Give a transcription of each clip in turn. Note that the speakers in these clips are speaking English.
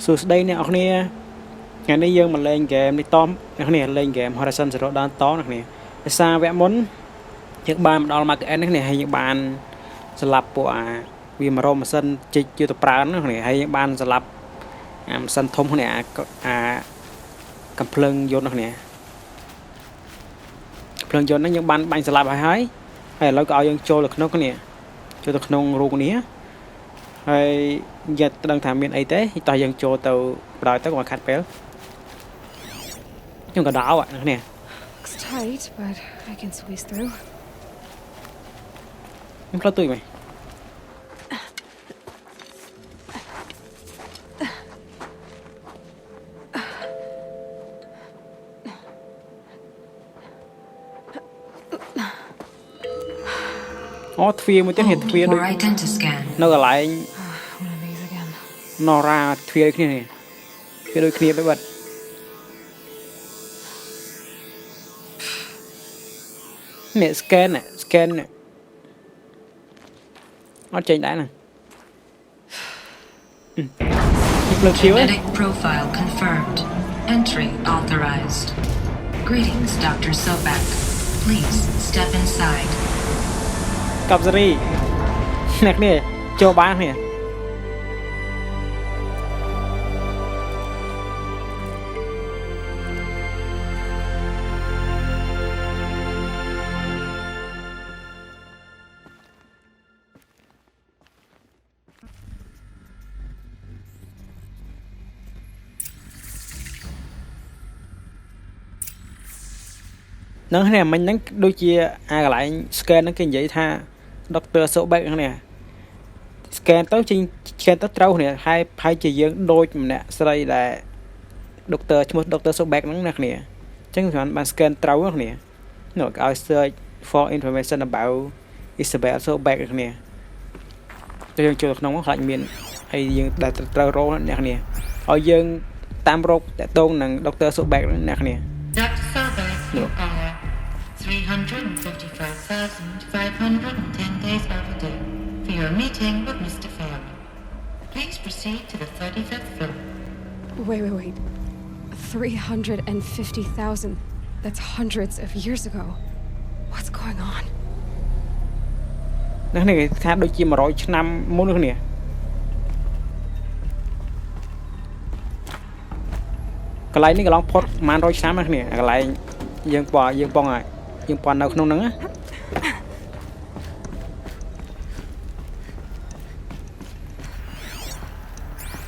Số đây nè ông nè ngày nay dương mà lên game đi tom nè lên game Horizon Zero Dawn to nè xa vẽ muốn những bạn đó mà cái này hay những bạn sẽ lập của vì mà rôm sân chỉ chưa tập prán nè hay những bạn sẽ lập sân thông nè cầm plưng vô nè plưng vô nó những bạn sẽ lập hay lối coi dân trôi được nó cái nè cho được nông ruộng nè hay giờ đang tham miền ấy thế thì toàn dân trôi từ đòi tới ngoài khát béo nhưng cả đảo ạ nè không có tươi mày phía một tiếng hiện phía đôi nó gọi lại nó ra phía kia này phía đôi kia với bật nè scan nè nó trên đá nè lực chiếu ấy profile confirmed. Entry authorized. Greetings, Dr. Sobek. Please step inside. cặp gì nè cho bán nè nó này mình đánh đôi chia lại scan nó cái vậy tha Dr. Sobek nè scan tới trâu nè hai chỉ dương đôi nè sau đây là Dr. Sobek nè chắc là bạn scan trâu nè nó có search for information about Isabel Sobek nè tôi đang chưa nóng lại miền hay dương đã trâu rô nè ở dương tam rô đã tôn nè Dr. Sobek nè Dr. Sobek, 355,510 days overdue for your meeting with Mr. Fairman. Please proceed to the 35th floor. Wait. 350,000. That's hundreds of years ago. What's going on? Này tháp đôi chim 100 năm muốn nữa nè. Cái này cái long pot man 100 năm nè, cái này dương bò rồi. Nhưng còn đâu không nắng á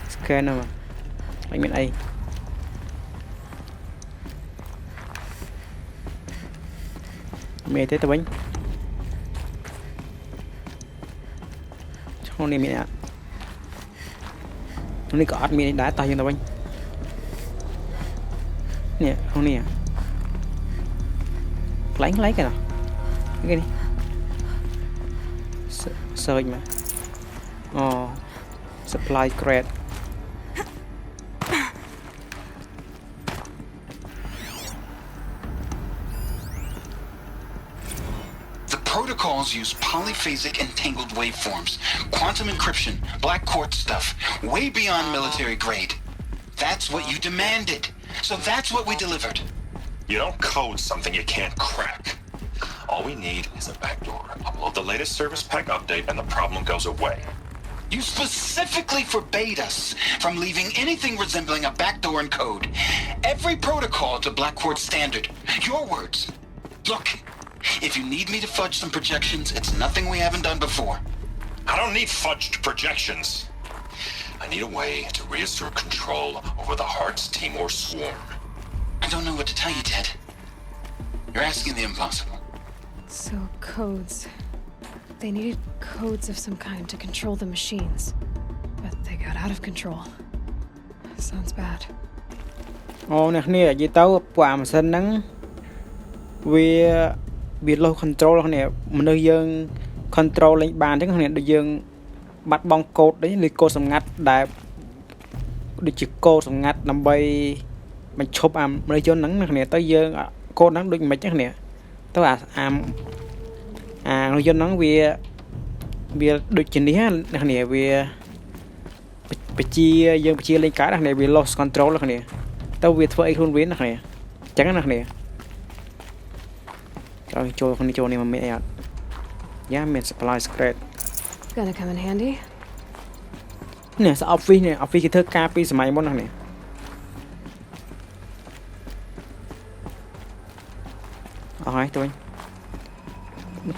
scan nào mà anh bên đây mẹ thế tao bánh không này mẹ ạ nó đi có admin đá tay cho tao bánh nè không nè lấy cái nào cái đi search mà supply crate The protocols use polyphasic entangled waveforms, quantum encryption, black quartz stuff, way beyond military grade. That's what you demanded, so that's what we delivered. You don't code something you can't crack. All we need is a backdoor. Upload the latest service pack update and the problem goes away. You specifically forbade us from leaving anything resembling a backdoor in code. Every protocol to Black Quartz standard. Your words. Look, if you need me to fudge some projections, it's nothing we haven't done before. I don't need fudged projections. I need a way to reassert control over the Hearts Timor swarm. I don't know what to tell you, Ted. You're asking the impossible. So, codes. They needed codes of some kind to control the machines. But they got out of control. Sounds bad. nè gì tao quả mà sân nắng vì low control nè mình đưa dương control lên bàn thế nè đưa dương bắt bong code đấy lấy code sầm ngắt đại đi chữ code sầm ngắt nằm bay mình chụp lấy cho nắng nè tới dương code nắng đôi mình chắc nè tao lấy cho nắng vì được chuyện đi ha nè vì បជាយើងបជាលេងកើតណាវា lost control ណាគ្នាទៅវាធ្វើអីខ្លួនវាណាគ្នាអញ្ចឹងណាគ្នាចូលចូលនេះមកមានអីអត់យ៉ាមាន supply secret Gonna come in handy. នេះ office នេះ office គេធ្វើការពីសម័យមុនណាគ្នាអស់ហើយទៅវិញ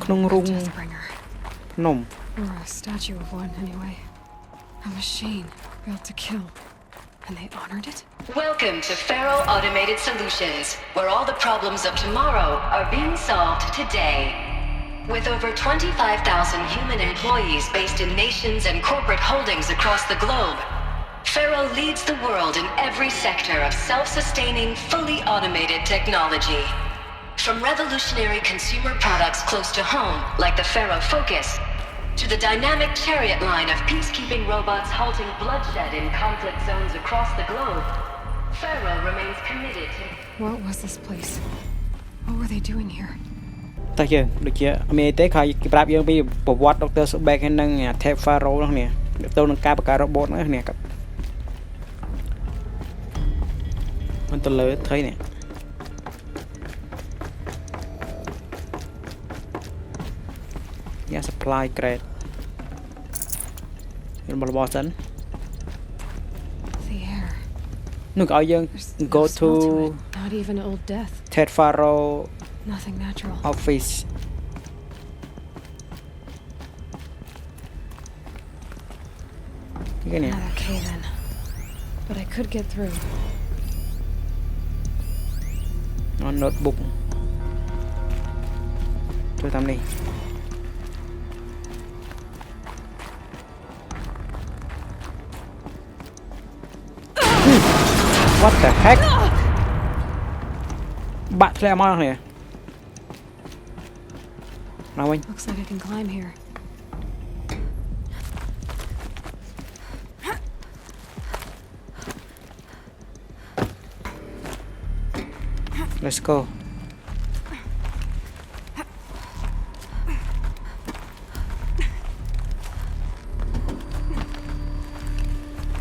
ក្នុងរូង Deathbringer. ភ្នំ Or a statue of one, anyway. A machine built to kill. And they honored it? Welcome to Faro Automated Solutions, where all the problems of tomorrow are being solved today. With over 25,000 human employees based in nations and corporate holdings across the globe, Faro leads the world in every sector of self-sustaining, fully automated technology. From revolutionary consumer products close to home, like the Faro Focus, to the dynamic chariot line of peacekeeping robots halting bloodshed in conflict zones across the globe, Faro remains committed to... What was this place? What were they doing here? តែយើងដូចជាអមេទេគេប្រាប់យើងពីប្រវត្តិ Dr. Sobek ហើយនឹង Tape Faro ហ្នឹងនេះទៅនឹងការបង្កើត robot ហ្នឹងនេះគាត់មិនទៅលើថៃនេះយ៉ា supply grade របស់សិន The air. នោះឲ្យយើង There's go no to smell to it. Not even old death. Tape Faro Nothing natural. office cái này Not okay then. But I could get through. nó notebook cho tạm đi what the heck bạn theo món này nào anh Looks like I can climb here. let's go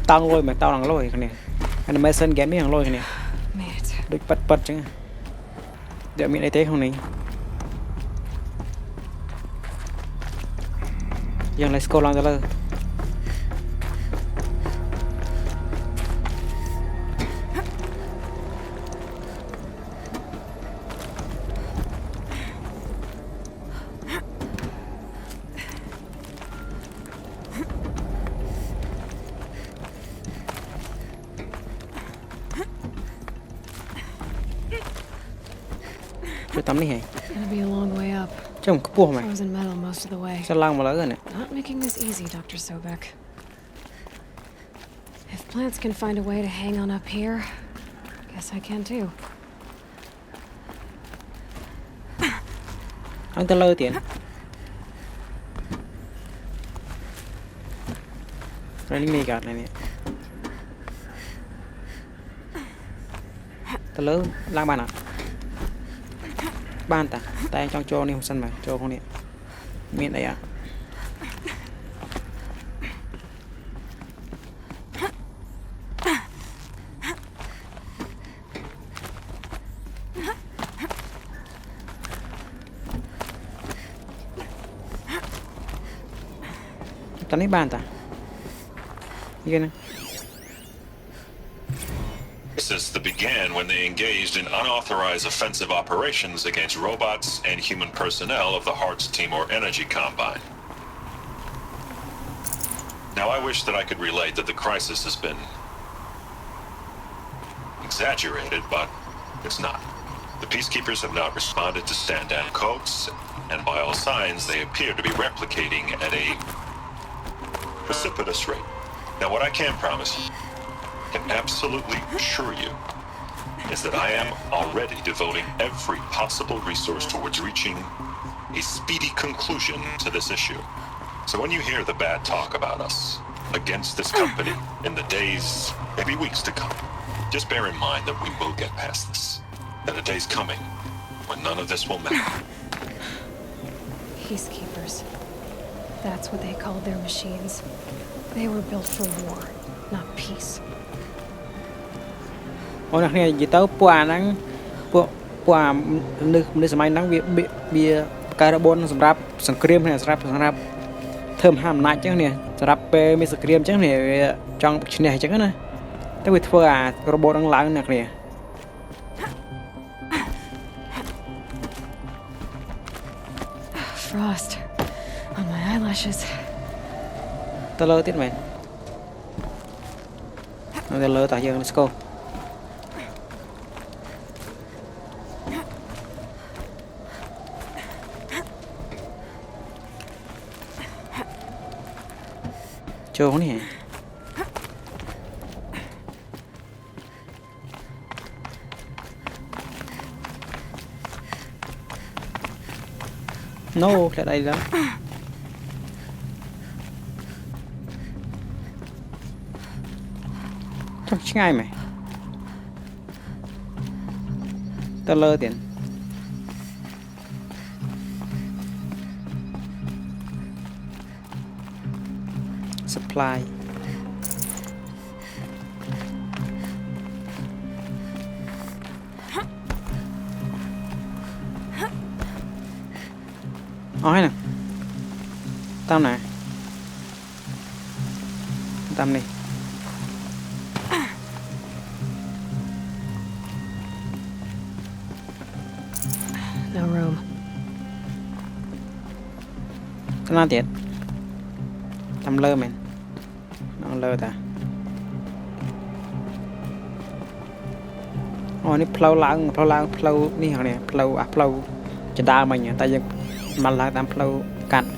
tao lôi mà tao đang lôi cái này animation game mấy thằng lôi cái này Made it.ដូចប៉ិតចឹងតែមានអីទេក្នុងនេះយ៉ាង let's go ឡើងទៅលើទៅតាមនេះហ៎ Gonna be a long way up. ចឹងខ្ពស់មែន Frozen metal most of the way. ចឡើងមកលើហ្នឹង Not making this easy, Dr. Sobek. If plants can find a way to hang on up here, guess I can too. ឡើងទៅលើទៀតហើយនេះមានកាត់នេះទៅលើឡើងបានអត់បានតាតែចង់ចូលនេះមិនសិនមកចូលក្នុងនេះមានអីអត់តនេះបានតាយីណាCrisis that began when they engaged in unauthorized offensive operations against robots and human personnel of the Hearts Timor Energy Combine. Now, I wish that I could relate that the crisis has been exaggerated, but it's not. The peacekeepers have not responded to stand-down codes, and by all signs, they appear to be replicating at a precipitous rate. Now, what I can promise you, can absolutely assure you, is that I am already devoting every possible resource towards reaching a speedy conclusion to this issue. So when you hear the bad talk about us against this company in the days, maybe weeks to come, just bear in mind that we will get past this. That a day's coming when none of this will matter. Peacekeepers. That's what they called their machines. They were built for war. not peace. អូនអ្នកគ្នានិយាយទៅពួកអាហ្នឹងពួកអានៅសម័យហ្នឹងវាបង្កើតរបបសម្រាប់សង្គ្រាមគ្នាសម្រាប់ធ្វើមហាអំណាចអញ្ចឹងនេះសម្រាប់ពេលមានសង្គ្រាមអញ្ចឹងនេះវាចង់ឈ្នះអញ្ចឹងណាតែវាធ្វើអារបបហ្នឹងឡើងអ្នកគ្នា Frost on my eyelashes. ទៅលើទៀតមែនទៅលើតោះយើង let's go ចូលនេះ No ផ្លែដៃឡើងចុះឆ្ងាយមែនទៅលើទៀត supply អស់ហើយណាតាមណាតាមនេះ No room. តាមណាទៀតតាមលើមែនតាមលើតាអូនេះផ្លូវឡើងផ្លូវនេះហ្នឹងផ្លូវផ្លូវចដើមមិញតែយើងមកឡើងតាមផ្លូវកាត់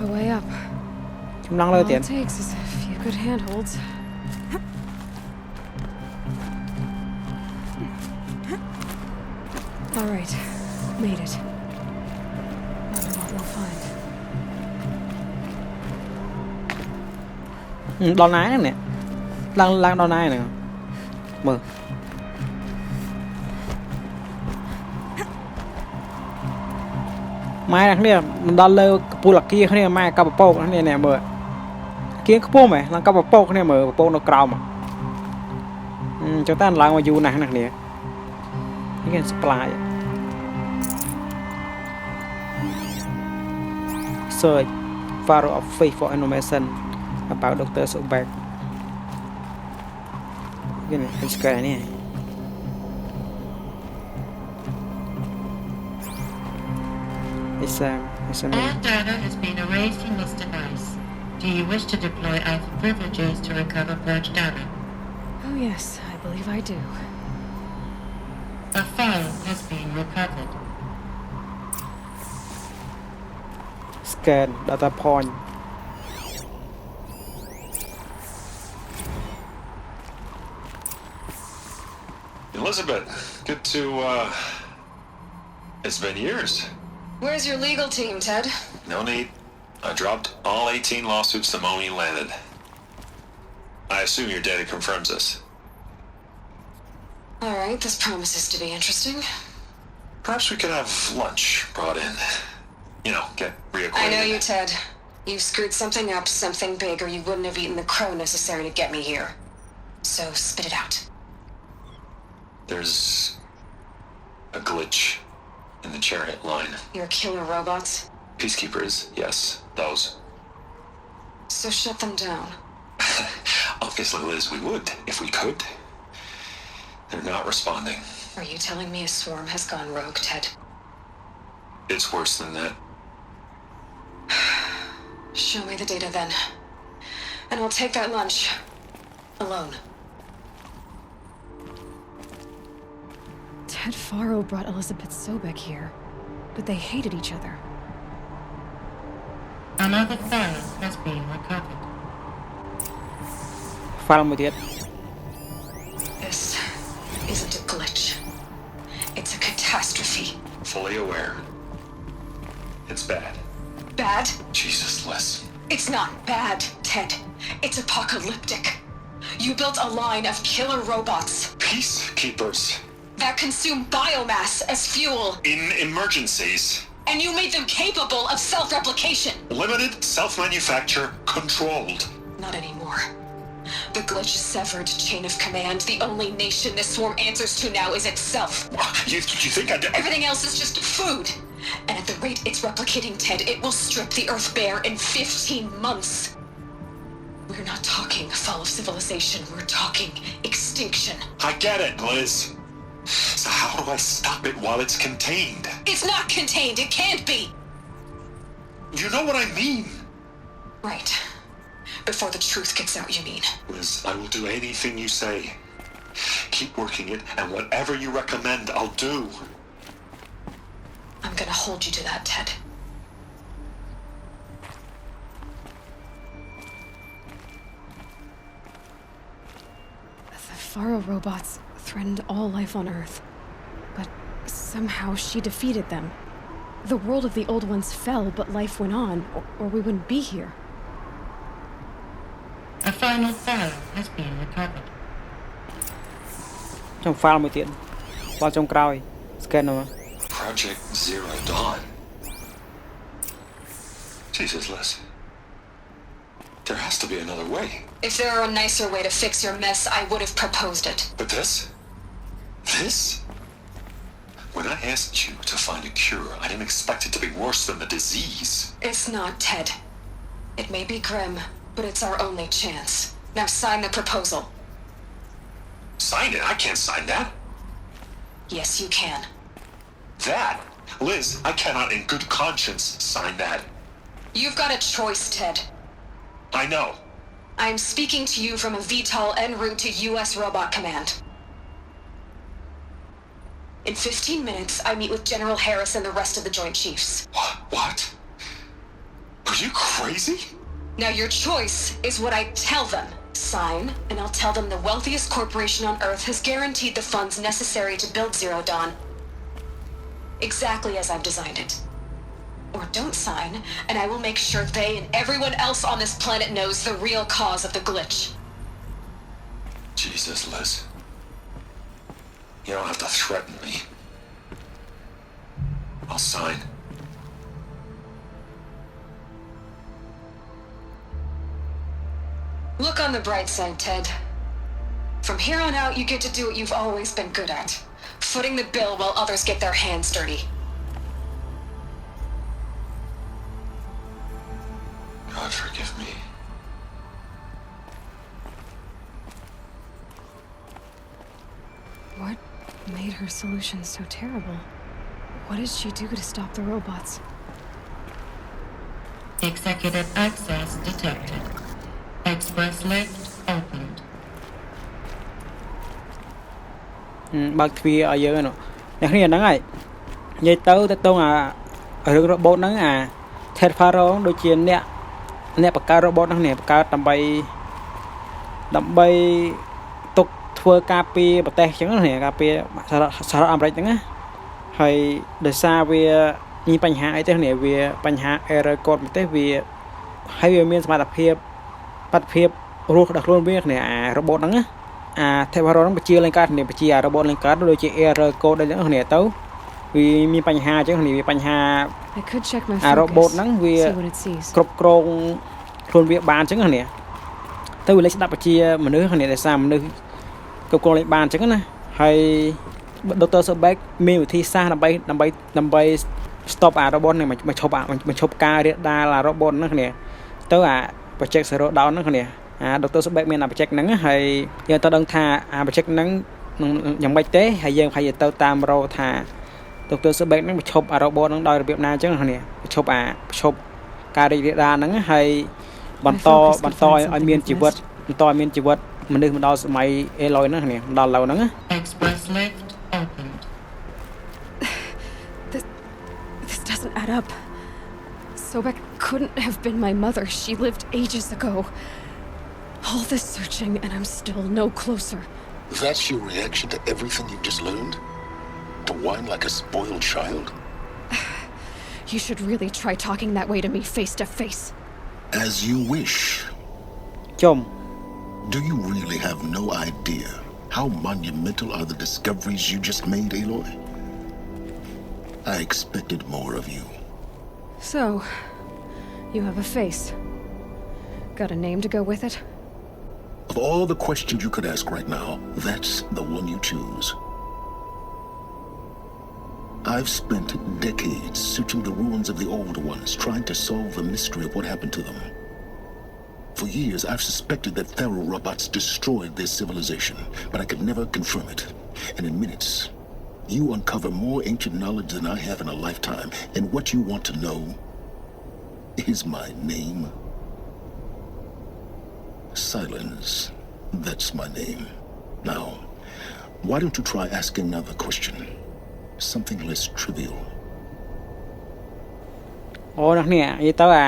A way up. ចំណងលើ All ទៀត it takes is a few good handholds. All right, made it. Wonder what we'll find. ដល់ណាហ្នឹងនេះឡើងដល់ណាហ្នឹងមើលម៉ែអ្នកនេះមិនដល់លើកពូលអាគារគ្នាម៉ែកັບពពកនេះនេះមើលអាគារខ្ពស់មែនឡើងកັບពពកគ្នាមើលពពកនៅក្រោមចុះតាឡើងមកយូរណាស់អ្នកនេះនេះគេ supply search Pharaoh of Faith for information about Dr. Sobek គេនេះ scan នេះ exam All data has been erased from this device. Do you wish to deploy Alpha privileges to recover purged data? Oh yes, I believe I do. A file has been recovered. scan data point Elizabeth, good to, it's been years. Where's your legal team, Ted? No need. I dropped all 18 lawsuits the moment you landed. I assume your data confirms this. All right, this promises to be interesting. Perhaps we could have lunch brought in. You know, get reacquainted. I know you, Ted. You screwed something up, something big, or you wouldn't have eaten the crow necessary to get me here. So spit it out. There's a glitch in the chariot line. Your killer robots? Peacekeepers, yes, those. So shut them down. Obviously, Liz, we would, if we could. They're not responding. Are you telling me a swarm has gone rogue, Ted? It's worse than that. Show me the data then. And I'll take that lunch. Alone. Ted Faro brought Elizabeth Sobek here, but they hated each other. Another file has been recovered. file មួយទៀត This isn't a glitch. It's a catastrophe. Fully aware. It's bad. Bad? Jesus, Liz. It's not bad, Ted. It's apocalyptic. You built a line of killer robots Peacekeepers. that consume biomass as fuel. In emergencies. And you made them capable of self-replication. Limited, self-manufacture, controlled. Not anymore. The glitch severed chain of command. The only nation this swarm answers to now is itself. You think Everything else is just food. And at the rate it's replicating, Ted, it will strip the Earth bare in 15 months. We're not talking fall of civilization. We're talking extinction. I get it, Liz. So how do I stop it while it's contained? It's not contained. It can't be. You know what I mean? Right. Before the truth gets out, you mean? Liz, I will do anything you say. Keep working it, and whatever you recommend, I'll do. I'm gonna hold you to that, Ted. The Faro robots threatened all life on Earth. But somehow she defeated them. The world of the old ones fell, but life went on, or we wouldn't be here. A final file has been recovered. Trong file មួយទៀតបោះចុងក្រោយ scan មក Project Zero Dawn. Jesus, Liz. There has to be another way. If there were a nicer way to fix your mess, I would have proposed it. But this? When I asked you to find a cure, I didn't expect it to be worse than the disease. It's not, Ted. It may be grim, but it's our only chance. Now sign the proposal. Sign it? I can't sign that. Yes, you can. That? Liz, I cannot in good conscience sign that. You've got a choice, Ted. I know. I'm speaking to you from a VTOL en route to U.S. Robot Command. In 15 minutes, I meet with General Harris and the rest of the Joint Chiefs. What? Are you crazy? Now your choice is what I tell them. Sign, and I'll tell them the wealthiest corporation on Earth has guaranteed the funds necessary to build Zero Dawn. Exactly as I've designed it. Or don't sign, and I will make sure they and everyone else on this planet knows the real cause of the glitch. Jesus, Liz. You don't have to threaten me. I'll sign. Look on the bright side, Ted. From here on out, you get to do what you've always been good at. Footing the bill while others get their hands dirty. God forgive me. What made her solution so terrible? What did she do to stop the robots? Executive access detected. Express lift opened. បើកទ្វារឲ្យយើងហ្នឹងអ្នកគ្នាហ្នឹងហើយនិយាយទៅតើរឿង robot ហ្នឹងអា Ted Faro ដូចជាអ្នកបង្កើត robot ហ្នឹងបង្កើតដើម្បីទុកធ្វើការពារប្រទេសអញ្ចឹងណាការពារសហរដ្ឋអាមេរិកហ្នឹងណាហើយដោយសារវាមានបញ្ហាអីទេនេះវាបញ្ហា error code មកទេវាហើយវាមានសមត្ថភាពបាត់ភាពរស់ដល់ខ្លួនវាគ្នាអា robot ហ្នឹងណាអា Ted Faro ហ្នឹងបញ្ជាលេងកើតនេះបញ្ជាអា robot លេងកើតដូចជា error code ដូចហ្នឹងគ្នាទៅវាមានបញ្ហាអញ្ចឹងនេះវាបញ្ហា I could check my អា robot ហ្នឹងវា see what it sees. គ្រប់គ្រងខ្លួនវាបានអញ្ចឹងណាទៅវាលេចស្ដាប់បញ្ជាមនុស្សគ្នាដែលសារមនុស្សគ្រប់គ្រងលេងបានអញ្ចឹងណាហើយ Dr. Sobek មានវិធីសាស្ត្រដើម្បី stop អា robot ហ្នឹងមកឈប់ការរាលដាលអា robot ហ្នឹងគ្នាទៅអា project Zero Dawn ហ្នឹងគ្នាអា Dr. Sobek មានអា project ហ្នឹងហើយយើងទៅដឹងថាអា project ហ្នឹងយ៉ាងម៉េចទេហើយយើងប្រហែលទៅតាមរកថា Dr. Sobek ហ្នឹងបញ្ឈប់អា robot ហ្នឹងដោយរបៀបណាអញ្ចឹងគ្នាបញ្ឈប់ការរីករាលដាលហ្នឹងហើយបន្តឲ្យមានជីវិតមនុស្សមកដល់សម័យ Aloy ហ្នឹងគ្នាដល់ឡូវហ្នឹង Express lift opened. This doesn't add up. Sobek couldn't have been my mother. She lived ages ago. All this searching and I'm still no closer. That's your reaction to everything you've just learned? To whine like a spoiled child? You should really try talking that way to me face to face. As you wish. ជុំ Do you really have no idea how monumental are the discoveries you just made, Aloy? I expected more of you. So, you have a face. Got a name to go with it? Of all the questions you could ask right now, that's the one you choose. I've spent decades searching the ruins of the old ones, trying to solve the mystery of what happened to them. For years, I've suspected that Pharaoh robots destroyed their civilization, but I could never confirm it. And in minutes, you uncover more ancient knowledge than I have in a lifetime, and what you want to know is my name. Silence. That's my name. Now, why don't you try asking another question? Something less trivial. អូអ្នកនេះនិយាយទៅអា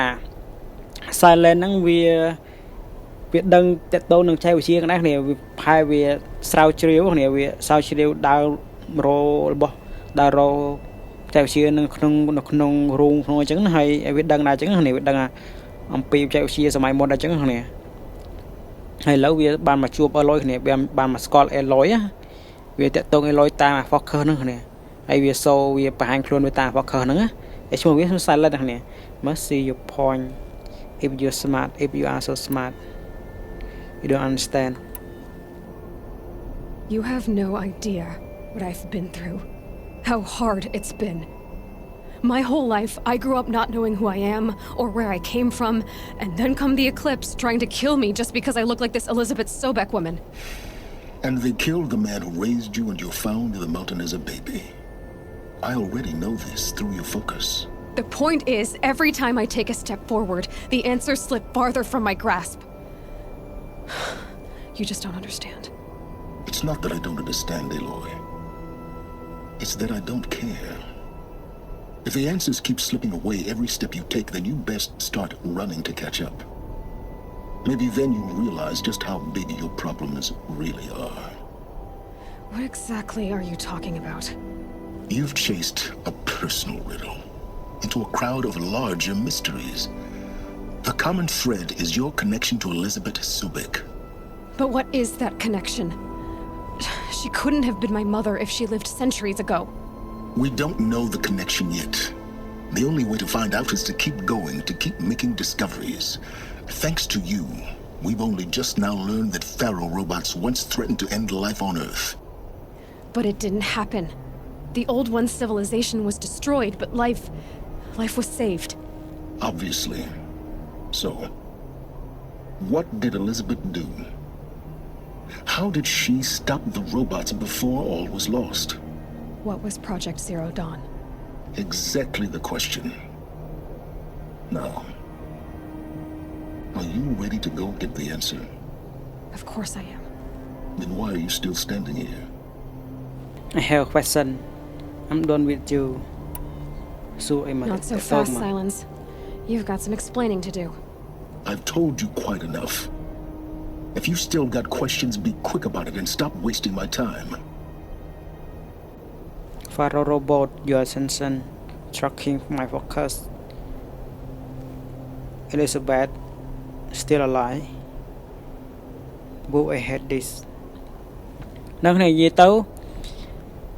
silent ហ្នឹងវាដឹងតកតងនឹងចែកវិជាគ្នាវាផែវាស្រាវជ្រាវគ្នាវាស្រាវជ្រាវដើរររបស់ដើររចែកវិជានៅក្នុងរូងក្នុងអញ្ចឹងហើយវាដឹងដែរអញ្ចឹងគ្នាវាដឹងអំពីចែកវិជាសម័យមុនដែរអញ្ចឹងគ្នាហើយឥឡូវវាបានមកជួប Aloy គ្នាបានមកស្គាល់ Aloy វាតកតង Aloy តាម focus ហ្នឹងគ្នាហើយវាសូវាបង្ហាញខ្លួនវាតាម focus ហ្នឹងហើយឈ្មោះវា silent គ្នា must see your point if you're smart if you are so smart you don't understand You have no idea what I've been through. How hard it's been. My whole life, I grew up not knowing who I am or where I came from, and then come the Eclipse trying to kill me just because I look like this Elizabeth Sobek woman. And they killed the man who raised you and you found in the mountain as a baby. I already know this through your focus. The point is, every time I take a step forward, the answers slip farther from my grasp. You just don't understand. It's not that I don't understand, Aloy. It's that I don't care. If the answers keep slipping away every step you take, then you best start running to catch up. Maybe then you'll realize just how big your problems really are. What exactly are you talking about? You've chased a personal riddle into a crowd of larger mysteries. The common thread is your connection to Elizabeth Sobek. But what is that connection? She couldn't have been my mother if she lived centuries ago. We don't know the connection yet. The only way to find out is to keep going, to keep making discoveries. Thanks to you, we've only just now learned that Pharaoh robots once threatened to end life on Earth. But it didn't happen. The Old One's civilization was destroyed, but life was saved. Obviously. So, what did Elizabeth do? How did she stop the robots before all was lost? What was Project Zero Dawn? Exactly the question. Now, are you ready to go get the answer? Of course I am. Then why are you still standing here? I have a question I'm done with you so I must Not so fast, Silence. You've got some explaining to do. I've told you quite enough. If you still got questions, be quick about it and stop wasting my time. Pharaoh robot your attention tracking my focus Elizabeth still alive Boo I hate this នៅនេះនិយាយទៅ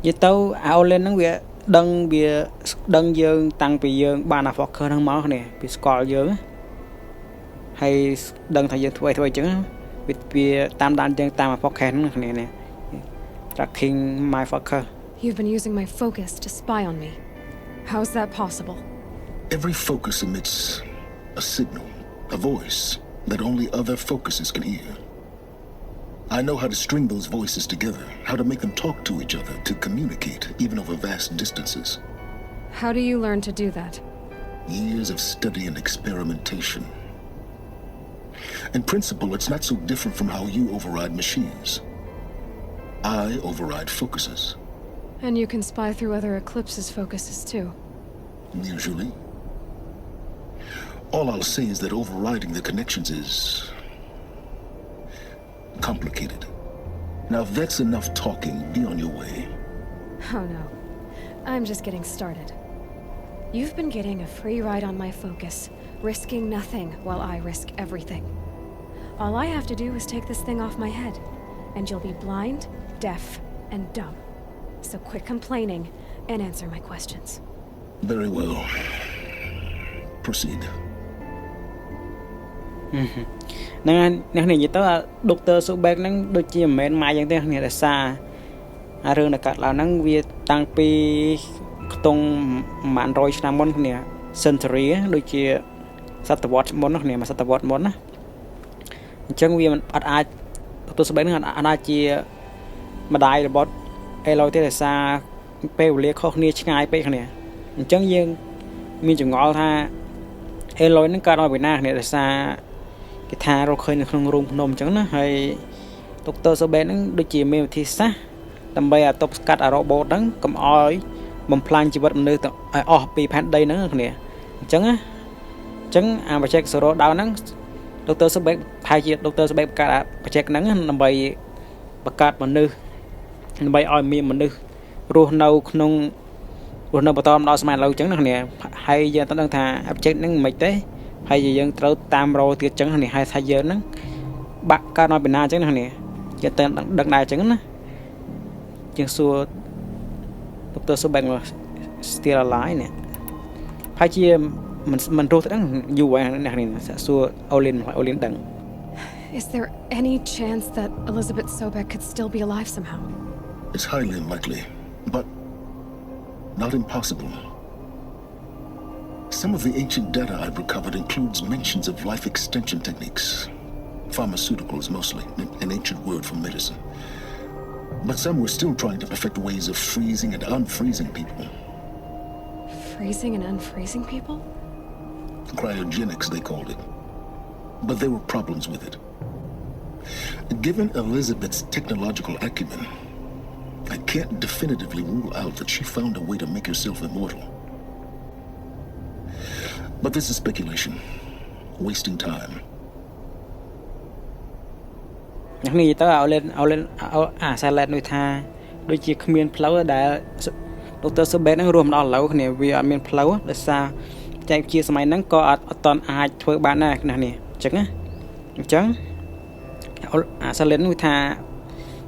អាអូលេនហ្នឹងវាដឹងយើងតាំងពីយើងបានអា focus ហ្នឹងមកគ្នាពីស្គាល់យើងហើយដឹងថាយើងធ្វើអីចឹងវាតាមដានយើងតាមអា focus ហ្នឹងគ្នានេះ tracking my focus You've been using my focus to spy on me. How's that possible? Every focus emits a signal, a voice that only other focuses can hear. I know how to string those voices together, how to make them talk to each other, to communicate, even over vast distances. How do you learn to do that? Years of study and experimentation. In principle, it's not so different from how you override machines. I override focuses. And you can spy through other Eclipse's focuses too. Usually. All I'll say is that overriding the connections is complicated. Now, if that's enough talking, be on your way. Oh no. I'm just getting started. You've been getting a free ride on my focus, risking nothing while I risk everything. All I have to do is take this thing off my head, and you'll be blind, deaf, and dumb. So quit complaining and answer my questions. Very well. Proceed. ហ្នឹងអ្នកនេះនិយាយទៅដុកទ័រស៊ូបែកហ្នឹងដូចជាមិនមែនម៉ាយយ៉ាងទេគ្នាដោយសាររឿងដែលកើតឡើងហ្នឹងវាតាំងពីខ្ទង់ប្រហែល100ឆ្នាំមុនគ្នា century ដូចជាសតវត្សមុនណាគ្នាមួយសតវត្សមុនណាអញ្ចឹងវាអត់អាចដុកទ័រស៊ូបែកហ្នឹងអាចជាម្ដាយរបស់ Aloy ទេដោយសារពេលវេលាខុសគ្នាឆ្ងាយពេកគ្នាអញ្ចឹងយើងមានចង្អល់ថា Aloy ហ្នឹងកើតមកពីណាគ្នាដោយសារគេថារកឃើញនៅក្នុងរូងភ្នំអញ្ចឹងណាហើយដុកទ័រស៊ូបែកហ្នឹងដូចជាមានវិធីសាស្ត្រដើម្បីឲ្យទប់ស្កាត់អារ៉ូបូតហ្នឹងកុំឲ្យបំផ្លាញជីវិតមនុស្សទៅឲ្យអស់ពីផែនដីហ្នឹងគ្នាអញ្ចឹងអាបច្ចេកសរោដៅហ្នឹងដុកទ័រស៊ូបែកផាយជាដុកទ័រស៊ូបែកបង្កើតបច្ចេកហ្នឹងដើម្បីបង្កើតមនុស្សដើម្បីឲ្យមានមនុស្សរស់នៅបន្តមកដល់សម័យឥឡូវអញ្ចឹងណាគ្នាហើយយើងต้องដឹងថាបច្ចេកហ្នឹងមិនទេហើយយើងត្រូវតាមរោទៀតអញ្ចឹងនេះហើយថាយើងហ្នឹងបាក់កើតមកពីណាអញ្ចឹងណាគ្នាយើងតែដឹងដែរអញ្ចឹងណាជាងសួរដុកទ័រស៊ូបែកមក still alive នេះហើយជាមិនរស់ទៅដឹងយូរហើយអ្នកនេះសួរអូលីនដឹង Is there any chance that Elizabeth Sobek could still be alive somehow? It's highly unlikely, but not impossible. Some of the ancient data I've recovered includes mentions of life extension techniques. Pharmaceuticals mostly, an ancient word for medicine. But some were still trying to perfect ways of freezing and unfreezing people. Freezing and unfreezing people? Cryogenics, they called it. But there were problems with it. Given Elizabeth's technological acumen, I can't definitively rule out that she found a way to make herself immortal. But this is speculation, wasting time. នេះទៅឲ្យលេនអាសាឡេតនោះថាដូចជាគ្មានផ្លូវដែលដុកទ័រស៊ូបែកហ្នឹងរស់មកដល់ឥឡូវគ្នាវាអត់មានផ្លូវដោយសារចែកជាសម័យហ្នឹងក៏អត់តន់អាចធ្វើបានដែរណានេះអញ្ចឹងអាសាឡេតនោះថា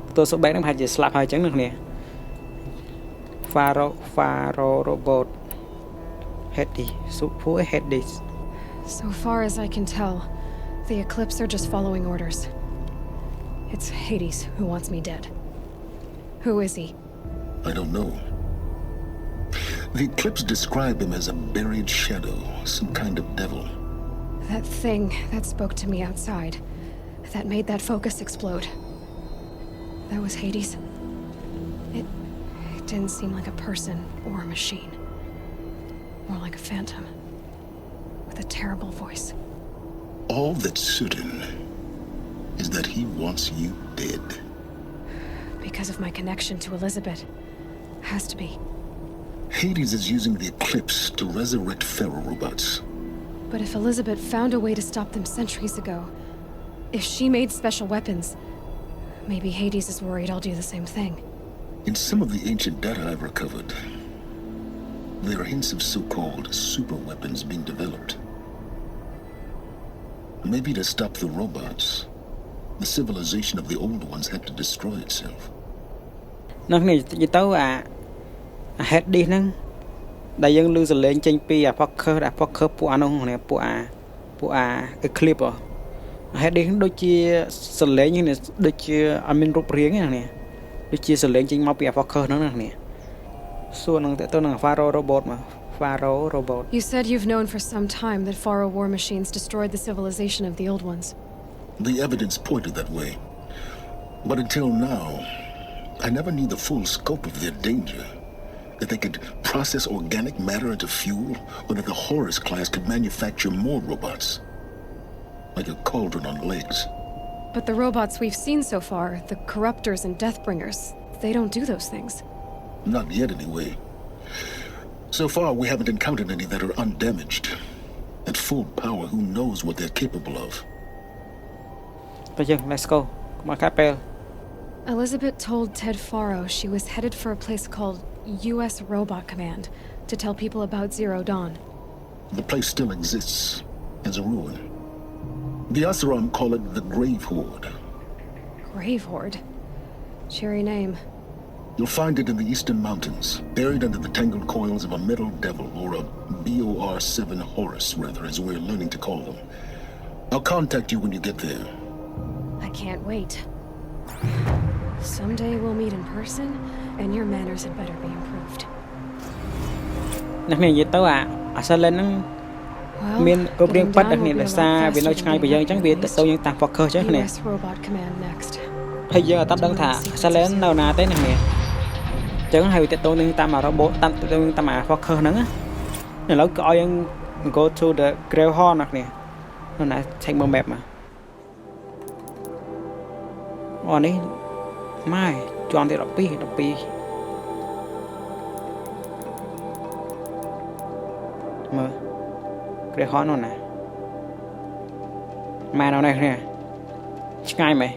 ដុកទ័រស៊ូបែកហ្នឹងប្រហែលជាស្លាប់ហើយអញ្ចឹងណាគ្នា Pharo robot Hades who Hades So far as I can tell, the Eclipse are just following orders. It's Hades who wants me dead. Who is he? I don't know. The Eclipse describe him as a buried shadow, some kind of devil. That thing that spoke to me outside, that made that focus explode. That was Hades. It didn't seem like a person or a machine. More like a phantom. With a terrible voice. All that's certain is that he wants you dead. Because of my connection to Elizabeth. Has to be. Hades is using the Eclipse to resurrect Pharaoh robots. But if Elizabeth found a way to stop them centuries ago, if she made special weapons, maybe Hades is worried I'll do the same thing. In some of the ancient data I've recovered, there are hints of so-called super weapons being developed. Maybe to stop the robots, the civilization of the old ones had to destroy itself. នោះនេះនិយាយទៅអា Hades ហ្នឹងដែលយើងឮសលេងចេញពីអា Fokker ពួកអានោះនេះពួកអា Eclipse Hades ហ្នឹងដូចជាសលេងនេះដូចជាអត់មានរូបរាងទេនេះដូចជាសលេងចេញមកពីអា Fokker ហ្នឹងនេះសួរនឹងទៅនឹង Pharo robot មក Pharo robot You said you've known for some time that Pharo war machines destroyed the civilization of the old ones. The evidence pointed that way. But until now, I never knew the full scope of their danger. That they could process organic matter into fuel, or that the Horus class could manufacture more robots. Like a cauldron on legs. But the robots we've seen so far, the Corruptors and Deathbringers, they don't do those things. Not yet, anyway. So far, we haven't encountered any that are undamaged. At full power, who knows what they're capable of. Let's go. Come on, Capel. Elizabeth told Ted Faro she was headed for a place called U.S. Robot Command to tell people about Zero Dawn. The place still exists as a ruin. The Asaram call it the Grave Horde. Grave Horde? Cheery name. You'll find it in the eastern mountains, buried under the tangled coils of a metal devil, or a BOR-7 Horus, rather, as we're learning to call them. I'll contact you when you get there. I can't wait. Someday we'll meet in person, and your manners had better be improved. អ្នកនេះនិយាយទៅអាសិនលេនហ្នឹង Well, មានគ្រប់រៀង getting ប៉ិត down អ្នក will នេះ be a ដោយ lot សារវា faster នៅ than ឆ្ងាយពីយើងអញ្ចឹង getting វា out ទៅ east. យើងតាម focus អញ្ចឹងគ្នា US Robot Command next. ហើយយើងអត់ដឹងថាអាសិនលេននៅណាទេអ្នកនេះអញ្ចឹងហើយវាទៅនឹងតាមអា robot តាមអា focus ហ្នឹងណាឥឡូវក៏ឲ្យយើង go to the Grey Hall អ្នកនេះនៅណា check មើល map មកអូនេះម៉ែជាន់ទី12មើល Grey Hall នោះណាម៉ែនៅនេះគ្នាឆ្ងាយមែន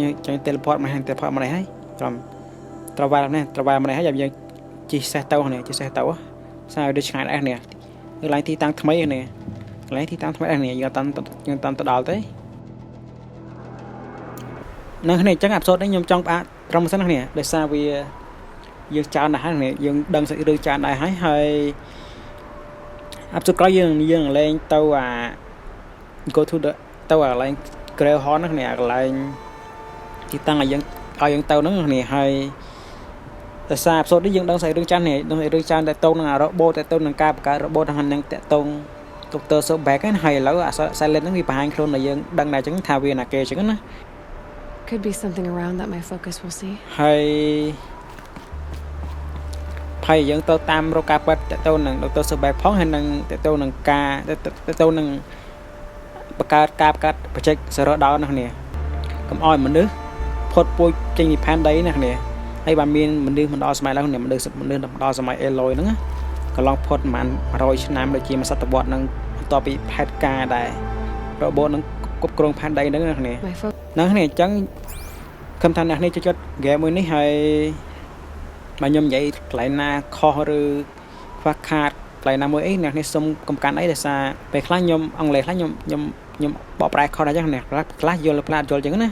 យើងចង់ teleport មកហើយ teleport មកនេះហើយត្រូវវាយនេះត្រូវវាយមកនេះហើយយើងជិះសេះទៅនេះជិះសេះទៅសារដូចឆ្ងាយដែរនេះគឺឡើងទីតាំងថ្មីនេះកន្លែងទីតាំងថ្មីដែរនេះយើងអត់ទៅដល់ទេនៅគ្នាអញ្ចឹងអាប់សូតនេះខ្ញុំចង់ផ្អាកត្រឹមសិនណាគ្នាដោយសារវាយើងច្រើនណាស់ហើយយើងដឹងសាច់រឿងច្រើនដែរហើយអាប់សូតក្រោយយើងលេងទៅអា go to the ទៅអាកន្លែង Grey Hall ហ្នឹងគ្នាកន្លែងទីតាំងឲ្យយើងទៅហ្នឹងគ្នាហើយដោយសារអាប់សូតនេះយើងដឹងសាច់រឿងច្រើននេះដឹងសាច់រឿងច្រើនតែតងនឹងអា robot តែតងនឹងការបង្កើត robot ហ្នឹងតែតង Dr. Sobek ហ្នឹងហើយឥឡូវអា silent ហ្នឹងវាបង្ហាញខ្លួនដែលយើងដឹងដែរអញ្ចឹងថាវាណាគេអញ្ចឹងណា Could be something around that my focus will see. ហើយយើងទៅតាមរកការប៉ັດទៅនឹង Dr. Sobek ផងហើយនឹងទៅនឹងការទៅនឹងបង្កើតការបង្កើត project server down ណាគ្នាកុំឲ្យមនុស្សផុតពូជចេញពីផែនដីណាគ្នាហើយបើមានមនុស្សមិនដល់សម័យឡើយគ្នាមនុស្សដល់សម័យ Aloy ហ្នឹងកន្លងផុតប្រហែល100ឆ្នាំដូចជាមួយសតវត្សហ្នឹងបន្ទាប់ពីផែនការដែរ robot ហ្នឹងគ្រប់គ្រងផែនដីហ្នឹងណាគ្នាហ្នឹងគ្នាអញ្ចឹងខ្ញុំថាអ្នកនេះចូលចិត្ត game មួយនេះហើយបើខ្ញុំនិយាយកន្លែងណាខុសឬខ្វះខាតកន្លែងណាមួយអីអ្នកនេះសុំកំកាន់អីដោយសារពេលខ្លះខ្ញុំអង់គ្លេសខ្លះខ្ញុំបកប្រែខុសអញ្ចឹងអ្នកខ្លះយល់ផ្លាតយល់អញ្ចឹងណា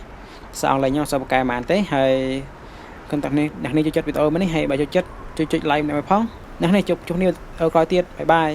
សារអង់គ្លេសខ្ញុំអត់សូវបកកែបានទេហើយខ្ញុំថាអ្នកនេះចូលចិត្តវីដេអូមួយនេះហើយបើចូលចិត្តជួយចុច like ម្នាក់ផងអ្នកនេះជួបគ្នាក្រោយទៀតបាយបាយ